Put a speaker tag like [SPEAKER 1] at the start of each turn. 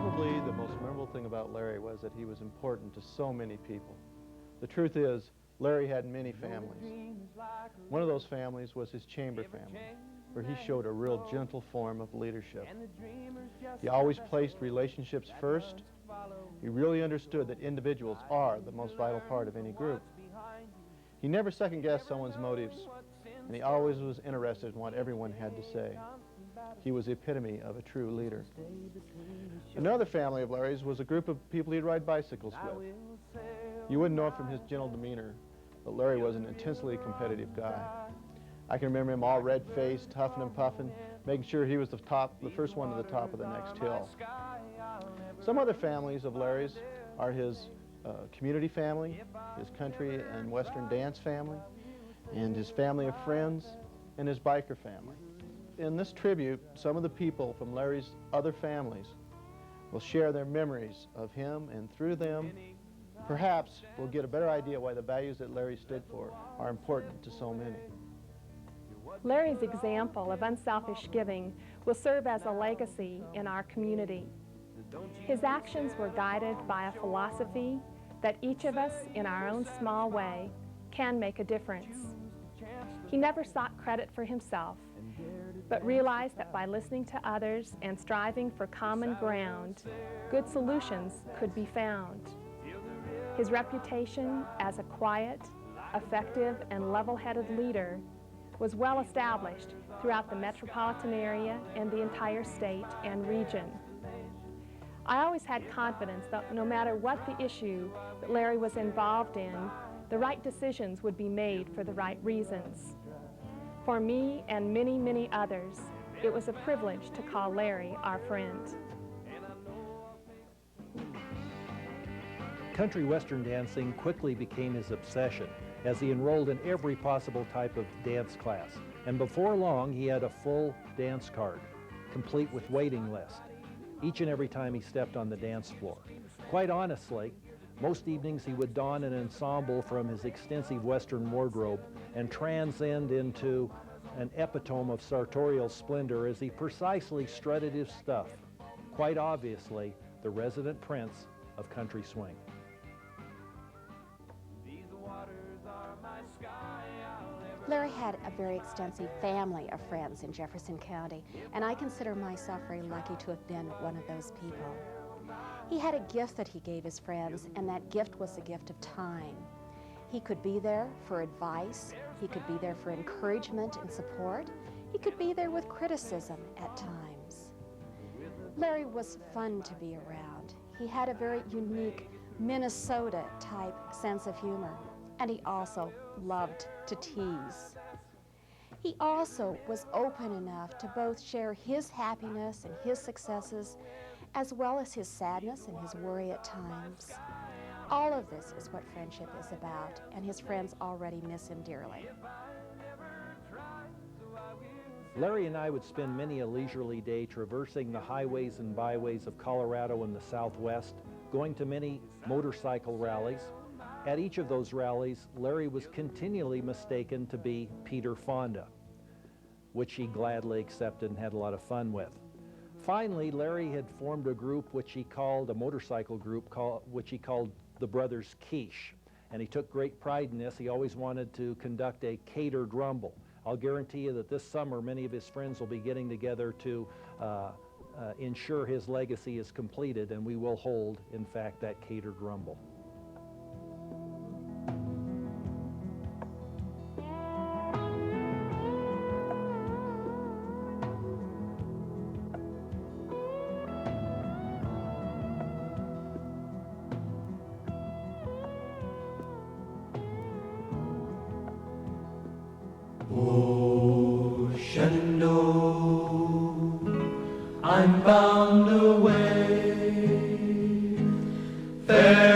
[SPEAKER 1] Probably the most memorable thing about Larry was that he was important to so many people. The truth is, Larry had many families. One of those families was his chamber family, where he showed a real gentle form of leadership. He always placed relationships first. He really understood that individuals are the most vital part of any group. He never second-guessed someone's motives, and he always was interested in what everyone had to say. He was the epitome of a true leader. Another family of Larry's was a group of people he'd ride bicycles with. You wouldn't know it from his gentle demeanor, but Larry was an intensely competitive guy. I can remember him all red-faced, huffing and puffing, making sure he was the first one to the top of the next hill. Some other families of Larry's are his community family, his country and western dance family, and his family of friends, and his biker family. In this tribute, some of the people from Larry's other families will share their memories of him, and through them, perhaps we'll get a better idea why the values that Larry stood for are important to so many.
[SPEAKER 2] Larry's example of unselfish giving will serve as a legacy in our community. His actions were guided by a philosophy that each of us, in our own small way, can make a difference. He never sought credit for himself, but realized that by listening to others and striving for common ground, good solutions could be found. His reputation as a quiet, effective, and level-headed leader was well established throughout the metropolitan area and the entire state and region. I always had confidence that no matter what the issue that Larry was involved in, the right decisions would be made for the right reasons. For me and many, many others, it was a privilege to call Larry our friend.
[SPEAKER 3] Country western dancing quickly became his obsession as he enrolled in every possible type of dance class. And before long, he had a full dance card, complete with waiting list, each and every time he stepped on the dance floor. Quite honestly, most evenings he would don an ensemble from his extensive western wardrobe and transcend into an epitome of sartorial splendor as he precisely strutted his stuff, quite obviously the resident prince of country swing.
[SPEAKER 4] Larry had a very extensive family of friends in Jefferson County, and I consider myself very lucky to have been one of those people. He had a gift that he gave his friends, and that gift was the gift of time. He could be there for advice, he could be there for encouragement and support, he could be there with criticism at times. Larry was fun to be around. He had a very unique Minnesota-type sense of humor, and he also loved to tease. He also was open enough to both share his happiness and his successes, as well as his sadness and his worry at times. All of this is what friendship is about, and his friends already miss him dearly.
[SPEAKER 3] Larry and I would spend many a leisurely day traversing the highways and byways of Colorado and the Southwest, going to many motorcycle rallies. At each of those rallies, Larry was continually mistaken to be Peter Fonda, which he gladly accepted and had a lot of fun with. Finally, Larry had formed a group which he called, a motorcycle group, which he called the Brothers Quiche. And he took great pride in this. He always wanted to conduct a catered rumble. I'll guarantee you that this summer many of his friends will be getting together to ensure his legacy is completed, and we will hold, in fact, that catered rumble.
[SPEAKER 5] Oh, Shenandoah, I'm bound away. Fair